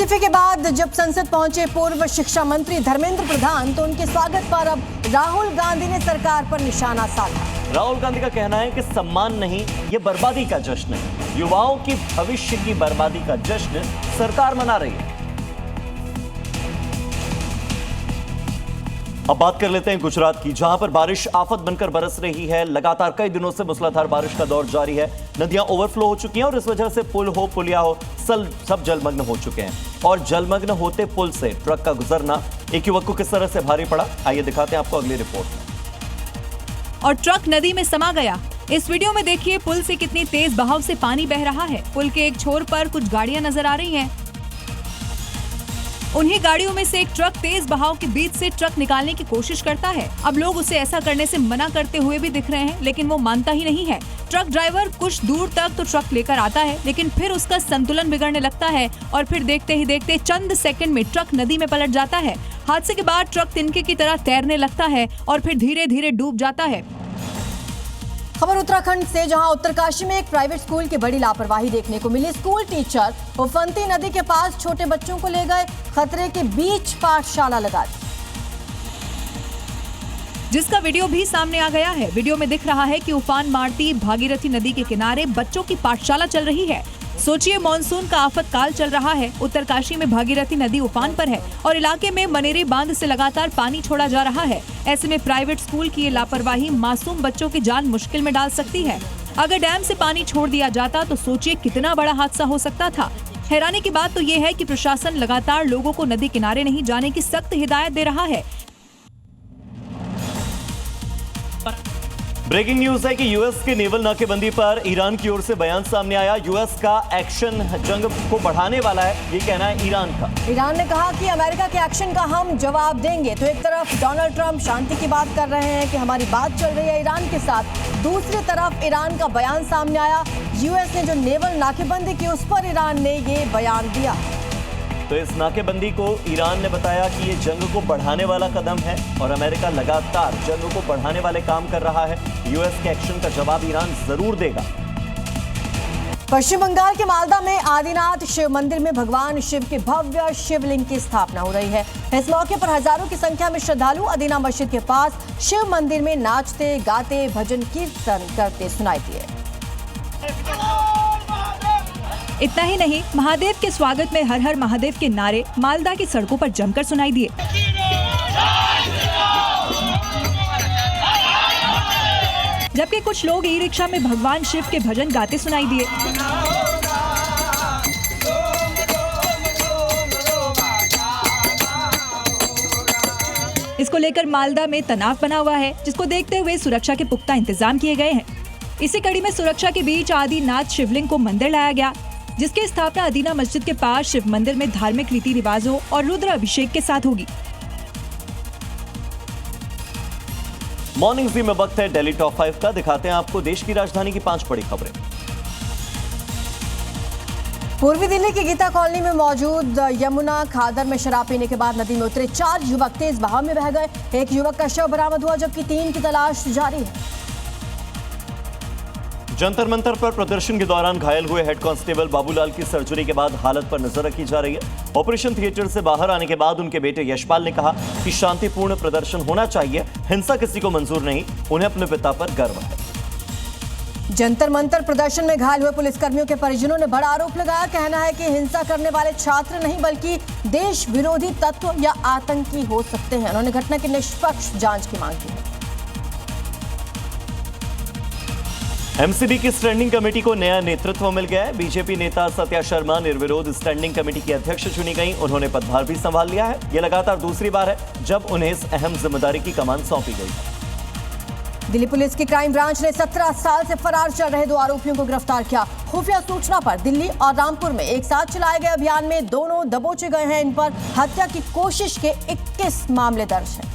इस्तीफे के बाद जब संसद पहुंचे पूर्व शिक्षा मंत्री धर्मेंद्र प्रधान तो उनके स्वागत पर अब राहुल गांधी ने सरकार पर निशाना साधा। राहुल गांधी का कहना है कि सम्मान नहीं, ये बर्बादी का जश्न है। युवाओं की भविष्य की बर्बादी का जश्न सरकार मना रही है। अब बात कर लेते हैं गुजरात की, जहां पर बारिश आफत बनकर बरस रही है। लगातार कई दिनों से मूसलाधार बारिश का दौर जारी है। नदियां ओवरफ्लो हो चुकी हैं और इस वजह से पुल हो, पुलिया हो, सब जलमग्न हो चुके हैं। और जलमग्न होते पुल से ट्रक का गुजरना एक युवक को किस तरह से भारी पड़ा, आइए दिखाते हैं आपको अगली रिपोर्ट में। और ट्रक नदी में समा गया। इस वीडियो में देखिए पुल से कितनी तेज बहाव से पानी बह रहा है। पुल के एक छोर पर कुछ गाड़ियां नजर आ रही हैं। उन्हीं गाड़ियों में से एक ट्रक तेज बहाव के बीच से ट्रक निकालने की कोशिश करता है। अब लोग उसे ऐसा करने से मना करते हुए भी दिख रहे हैं, लेकिन वो मानता ही नहीं है। ट्रक ड्राइवर कुछ दूर तक तो ट्रक लेकर आता है, लेकिन फिर उसका संतुलन बिगड़ने लगता है और फिर देखते ही देखते चंद सेकंड में ट्रक नदी में पलट जाता है। हादसे के बाद ट्रक तिनके की तरह तैरने लगता है और फिर धीरे धीरे डूब जाता है। खबर उत्तराखंड से, जहां उत्तरकाशी में एक प्राइवेट स्कूल की बड़ी लापरवाही देखने को मिली। स्कूल टीचर उफनती नदी के पास छोटे बच्चों को ले गए, खतरे के बीच पाठशाला लगा दी, जिसका वीडियो भी सामने आ गया है। वीडियो में दिख रहा है कि उफान मारती भागीरथी नदी के किनारे बच्चों की पाठशाला चल रही है। सोचिए, मॉनसून का आफतकाल चल रहा है। उत्तरकाशी में भागीरथी नदी उफान पर है और इलाके में मनेरी बांध से लगातार पानी छोड़ा जा रहा है। ऐसे में प्राइवेट स्कूल की ये लापरवाही मासूम बच्चों की जान मुश्किल में डाल सकती है। अगर डैम से पानी छोड़ दिया जाता तो सोचिए कितना बड़ा हादसा हो सकता था। हैरानी की बात तो ये है कि प्रशासन लगातार लोगों को नदी किनारे नहीं जाने की सख्त हिदायत दे रहा है। ब्रेकिंग न्यूज है कि यूएस की नेवल नाकेबंदी पर ईरान की ओर से बयान सामने आया। यूएस का एक्शन जंग को बढ़ाने वाला है, ये कहना है ईरान का। ईरान ने कहा कि अमेरिका के एक्शन का हम जवाब देंगे। तो एक तरफ डोनाल्ड ट्रंप शांति की बात कर रहे हैं कि हमारी बात चल रही है ईरान के साथ, दूसरी तरफ ईरान का बयान सामने आया। यूएस ने जो नेवल नाकेबंदी की उस पर ईरान ने ये बयान दिया। तो इस नाकेबंदी को ईरान ने बताया कि ये जंग को बढ़ाने वाला कदम है और अमेरिका लगातार जंग को बढ़ाने वाले काम कर रहा है। यूएस के एक्शन का जवाब ईरान जरूर देगा। पश्चिम बंगाल के मालदा में आदिनाथ शिव मंदिर में भगवान शिव के भव्य शिवलिंग की स्थापना हो रही है। इस मौके पर हजारों की संख्या में श्रद्धालु अदीना मस्जिद के पास शिव मंदिर में नाचते गाते भजन कीर्तन करते सुनाई दिए। इतना ही नहीं, महादेव के स्वागत में हर हर महादेव के नारे मालदा की सड़कों पर जमकर सुनाई दिए। जबकि कुछ लोग ई रिक्शा में भगवान शिव के भजन गाते सुनाई दिए। इसको लेकर मालदा में तनाव बना हुआ है, जिसको देखते हुए सुरक्षा के पुख्ता इंतजाम किए गए हैं। इसी कड़ी में सुरक्षा के बीच आदिनाथ शिवलिंग को मंदिर लाया गया, जिसकी स्थापना अदीना मस्जिद के पास शिव मंदिर में धार्मिक रीति रिवाजों और रुद्र अभिषेक के साथ होगी। मॉर्निंग जी में वक्त है दिल्ली टॉप 5 का। दिखाते हैं आपको देश की राजधानी की 5 बड़ी खबरें। पूर्वी दिल्ली की गीता कॉलोनी में मौजूद यमुना खादर में शराब पीने के बाद नदी में उतरे 4 युवक तेज बहाव में बह गए। एक युवक का शव बरामद हुआ, जबकि 3 की तलाश जारी है। जंतर मंतर पर प्रदर्शन के दौरान घायल हुए हेड कांस्टेबल बाबूलाल की सर्जरी के बाद हालत पर नजर रखी जा रही है। ऑपरेशन थिएटर से बाहर आने के बाद उनके बेटे यशपाल ने कहा कि शांतिपूर्ण प्रदर्शन होना चाहिए, हिंसा किसी को मंजूर नहीं, उन्हें अपने पिता पर गर्व है। जंतर मंतर प्रदर्शन में घायल हुए पुलिसकर्मियों के परिजनों ने बड़ा आरोप लगाया। कहना है कि हिंसा करने वाले छात्र नहीं बल्कि देश विरोधी तत्व या आतंकी हो सकते हैं। उन्होंने घटना की निष्पक्ष जांच की मांग की है। एमसीडी की स्टैंडिंग कमेटी को नया नेतृत्व मिल गया है। बीजेपी नेता सत्या शर्मा निर्विरोध स्टैंडिंग कमेटी की अध्यक्ष चुनी गई। उन्होंने पदभार भी संभाल लिया है। यह लगातार दूसरी बार है जब उन्हें इस अहम जिम्मेदारी की कमान सौंपी गई। दिल्ली पुलिस की क्राइम ब्रांच ने 17 साल से फरार चल रहे 2 आरोपियों को गिरफ्तार किया। खुफिया सूचना पर दिल्ली और रामपुर में एक साथ चलाए गए अभियान में दोनों दबोचे गए हैं। इन पर हत्या की कोशिश के 21 मामले दर्ज हैं।